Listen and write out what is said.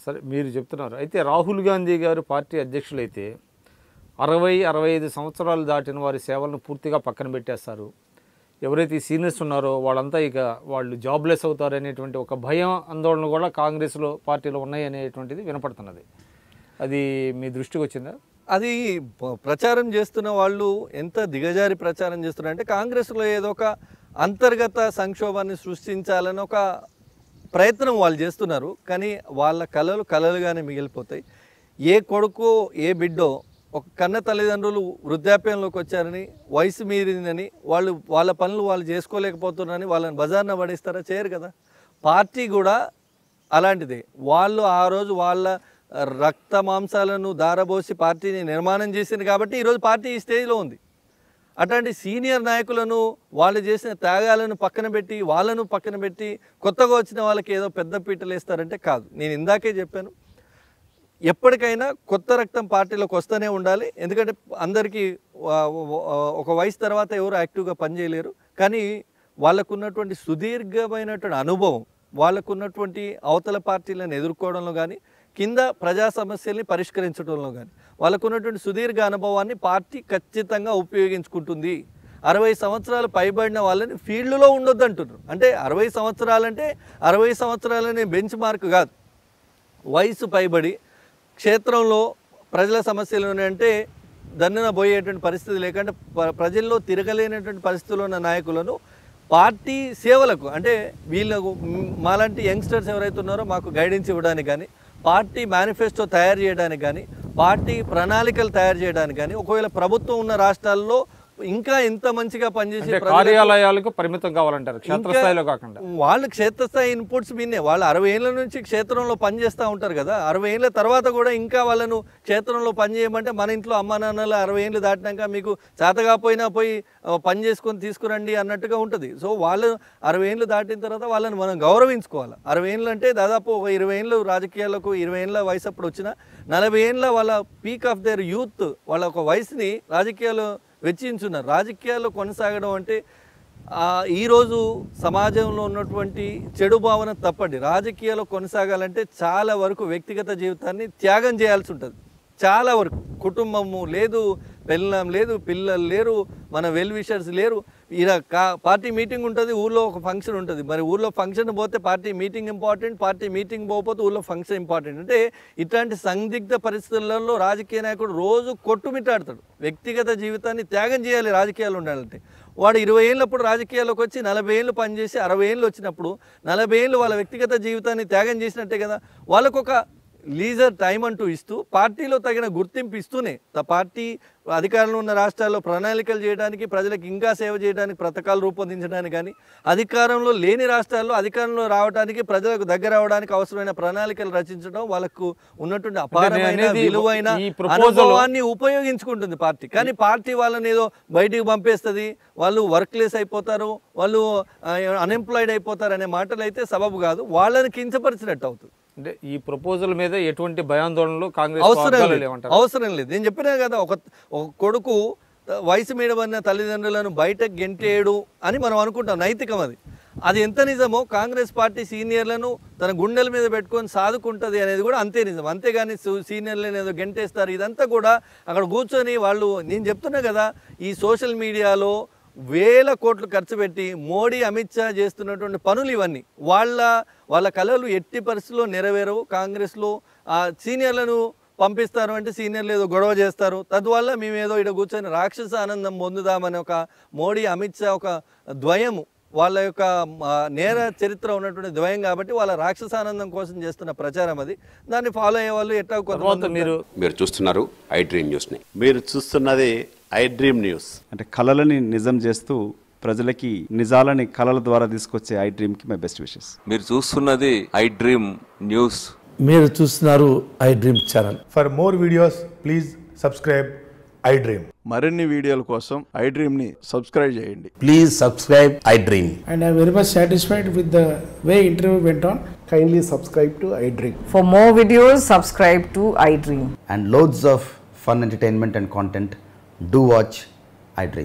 సరే మీరు చెప్తున్నారు. అయితే రాహుల్ గాంధీ గారు పార్టీ అధ్యక్షులైతే 60-65 సంవత్సరాలు దాటిన వారి సేవలను పూర్తిగా పక్కన పెట్టేస్తారు. ఎవరైతే సీనియర్స్ ఉన్నారో వాళ్ళంతా ఇక వాళ్ళు జాబ్లెస్ అవుతారనేటువంటి ఒక భయం ఆందోళన కూడా కాంగ్రెస్లో పార్టీలో ఉన్నాయి అనేటువంటిది వినపడుతున్నది. అది మీ దృష్టికి వచ్చిందా? అది ప్రచారం చేస్తున్న వాళ్ళు ఎంత దిగజారి ప్రచారం చేస్తున్నారంటే కాంగ్రెస్లో ఏదో ఒక అంతర్గత సంక్షోభాన్ని సృష్టించాలని ఒక ప్రయత్నం వాళ్ళు చేస్తున్నారు. కానీ వాళ్ళ కలలుగానే మిగిలిపోతాయి. ఏ కొడుకో ఏ బిడ్డో ఒక కన్న తల్లిదండ్రులు వృద్ధాప్యంలోకి వచ్చారని, వయసు మీరిందని వాళ్ళ పనులు వాళ్ళు చేసుకోలేకపోతున్నారని వాళ్ళని బజార్న పడేస్తారా? చేయరు కదా. పార్టీ కూడా అలాంటిదే. వాళ్ళు ఆ రోజు వాళ్ళ రక్త మాంసాలను దారబోసి పార్టీని నిర్మాణం చేసింది కాబట్టి ఈరోజు పార్టీ ఈ స్టేజ్లో ఉంది. అట్లాంటి సీనియర్ నాయకులను వాళ్ళు చేసిన త్యాగాలను వాళ్ళను పక్కన పెట్టి కొత్తగా వచ్చిన వాళ్ళకి ఏదో పెద్ద పీటలు వేస్తారంటే కాదు. నేను ఇందాకే చెప్పాను, ఎప్పటికైనా కొత్త రక్తం పార్టీలోకి వస్తూనే ఉండాలి. ఎందుకంటే అందరికీ ఒక వయసు తర్వాత ఎవరు యాక్టివ్గా పనిచేయలేరు. కానీ వాళ్ళకున్నటువంటి సుదీర్ఘమైనటువంటి అనుభవం, వాళ్ళకున్నటువంటి అవతల పార్టీలను ఎదుర్కోవడంలో కానీ కింద ప్రజా సమస్యల్ని పరిష్కరించడంలో కానీ వాళ్ళకున్నటువంటి సుదీర్ఘ అనుభవాన్ని పార్టీ ఖచ్చితంగా ఉపయోగించుకుంటుంది. 60 సంవత్సరాలు పైబడిన వాళ్ళని ఫీల్డ్లో ఉండొద్దు అంటున్నారు. అంటే 60 సంవత్సరాలంటే 60 సంవత్సరాలనే బెంచ్ మార్క్ కాదు. వయసు పైబడి క్షేత్రంలో ప్రజల సమస్యలు అంటే దన్నున పోయేటువంటి పరిస్థితి లేకుండా ప్రజల్లో తిరగలేనటువంటి పరిస్థితుల్లో ఉన్న నాయకులను పార్టీ సేవలకు, అంటే వీళ్ళకు మాలాంటి యంగ్స్టర్స్ ఎవరైతే ఉన్నారో మాకు గైడెన్స్ ఇవ్వడానికి కానీ, పార్టీ మేనిఫెస్టో తయారు చేయడానికి కానీ, పార్టీ ప్రణాళికలు తయారు చేయడానికి కానీ, ఒకవేళ ప్రభుత్వం ఉన్న రాష్ట్రాల్లో ఇంకా ఎంత మంచిగా పనిచేసి కార్యాలయాలకు పరిమితం కావాలంటారు, క్షేత్రస్థాయిలో కాకుండా. వాళ్ళు క్షేత్రస్థాయి ఇన్పుట్స్ మీనే వాళ్ళు 60 ఏళ్ళ నుంచి క్షేత్రంలో పనిచేస్తూ ఉంటారు కదా. 60 ఏళ్ళ తర్వాత కూడా ఇంకా వాళ్ళను క్షేత్రంలో పనిచేయమంటే మన ఇంట్లో అమ్మా నాన్నలు 60 ఏళ్ళు దాటినాక మీకు చేతగాపోయినా పోయి పని చేసుకొని తీసుకురండి అన్నట్టుగా ఉంటుంది. సో వాళ్ళు 60 ఏళ్ళు దాటిన తర్వాత వాళ్ళని మనం గౌరవించుకోవాలి. 60 ఏళ్ళు అంటే దాదాపు ఒక 20 ఏళ్ళు రాజకీయాలకు 20 ఏళ్ళ వయసు అప్పుడు వచ్చిన 40 ఏళ్ళ వాళ్ళ పీక్ ఆఫ్ దేర్ యూత్ వాళ్ళ ఒక వయసుని రాజకీయాలు వెచ్చించున్నారు. రాజకీయాల్లో కొనసాగడం అంటే ఈరోజు సమాజంలో ఉన్నటువంటి చెడు భావన తప్పండి. రాజకీయాల్లో కొనసాగాలంటే చాలా వరకు వ్యక్తిగత జీవితాన్ని త్యాగం చేయాల్సి ఉంటుంది. చాలా వరకు కుటుంబము లేదు, పెళ్ళం లేదు, పిల్లలు లేరు, మన వెల్ విషర్స్ లేరు. ఇలా పార్టీ మీటింగ్ ఉంటుంది, ఊళ్ళో ఒక ఫంక్షన్ ఉంటుంది. మరి ఊళ్ళో ఫంక్షన్ పోతే party meeting important, party meeting పోతే ఊళ్ళో ఫంక్షన్ ఇంపార్టెంట్. అంటే ఇట్లాంటి సందిగ్ధ పరిస్థితులలో రాజకీయ నాయకుడు రోజు కొట్టుమిట్టాడతాడు. వ్యక్తిగత జీవితాన్ని త్యాగం చేయాలి రాజకీయాలు ఉండాలంటే. వాడు 20 ఏళ్ళప్పుడు రాజకీయాల్లోకి వచ్చి 40 ఏళ్ళు పనిచేసి 60 ఏళ్ళు వచ్చినప్పుడు 40 ఏళ్ళు వాళ్ళ వ్యక్తిగత జీవితాన్ని త్యాగం చేసినట్టే కదా. వాళ్ళకొక లీజర్ టైం అంటూ ఇస్తూ పార్టీలో తగిన గుర్తింపు ఇస్తూనే పార్టీ అధికారంలో ఉన్న రాష్ట్రాల్లో ప్రణాళికలు చేయడానికి, ప్రజలకు ఇంకా సేవ చేయడానికి, పథకాలు రూపొందించడానికి కానీ, అధికారంలో లేని రాష్ట్రాల్లో అధికారంలో రావడానికి, ప్రజలకు దగ్గర అవడానికి అవసరమైన ప్రణాళికలు రచించడం వాళ్ళకు ఉన్నటువంటి అపారమైన విలువైన అనుభవాన్ని ఉపయోగించుకుంటుంది పార్టీ. కానీ పార్టీ వాళ్ళని ఏదో బయటికి పంపేస్తుంది, వాళ్ళు వర్క్లెస్ అయిపోతారు, వాళ్ళు అన్ఎంప్లాయిడ్ అయిపోతారు అనే మాటలు అయితే సబబు కాదు. వాళ్ళని కించపరిచినట్టు అవుతుంది. అంటే ఈ ప్రపోజల్ మీద ఎటువంటి భయాందోళనలు కాంగ్రెస్ అవసరం లేదు. నేను చెప్పినా కదా, ఒక కొడుకు వయసు మీదబడిన తల్లిదండ్రులను బయటకు గెంటేయడు అని మనం అనుకుంటాం, నైతికం అది. అది ఎంత నిజమో కాంగ్రెస్ పార్టీ సీనియర్లను తన గుండెల మీద పెట్టుకొని సాదుకుంటుంది అనేది కూడా అంతే నిజం. అంతేగాని సీనియర్లను ఏదో గెంటేస్తారు ఇదంతా కూడా అక్కడ కూర్చొని వాళ్ళు, నేను చెప్తున్నా కదా, ఈ సోషల్ మీడియాలో వేల కోట్లు ఖర్చు పెట్టి మోడీ అమిత్ షా చేస్తున్నటువంటి పనులు ఇవన్నీ వాళ్ళ కళలు ఎట్టి పరిస్థితుల్లో నెరవేరవు. కాంగ్రెస్లో సీనియర్లను పంపిస్తారు అంటే సీనియర్లు ఏదో గొడవ చేస్తారు, తద్వల్ల మేమేదో ఇక్కడ కూర్చొని రాక్షస ఆనందం పొందుదామని ఒక మోడీ అమిత్ షా ఒక ద్వయము, వాళ్ళ యొక్క నేర చరిత్ర ఉన్నటువంటి ద్వయం కాబట్టి వాళ్ళ రాక్షసానందం కోసం చేస్తున్న ప్రచారం అది. దాన్ని ఫాలో అయ్యే వాళ్ళు ఎట్లా కొంతమంది. మీరు చూస్తున్నారు ఐ డ్రీమ్ న్యూస్ని. మీరు చూస్తున్నది ఐ డ్రీమ్ న్యూస్. అంటే కళలని నిజం చేస్తూ ప్రజలకి నిజాలని కళల ద్వారా తీసుకొచ్చే ఐ డ్రీమ్కి మై బెస్ట్ విషెస్. మీరు చూస్తున్నది ఐ డ్రీమ్ న్యూస్. మీరు చూస్తున్నారు I dream channel. For more videos please subscribe I dream. మరిన్ని వీడియోల కోసం ఐ డ్రీమ్ ని సబ్స్క్రైబ్ చేయండి. Please subscribe I dream. And I am very much satisfied with the way interview went on. Kindly subscribe to I Dream. For more videos, subscribe to I Dream. And loads of fun entertainment and content. Do watch I Dream.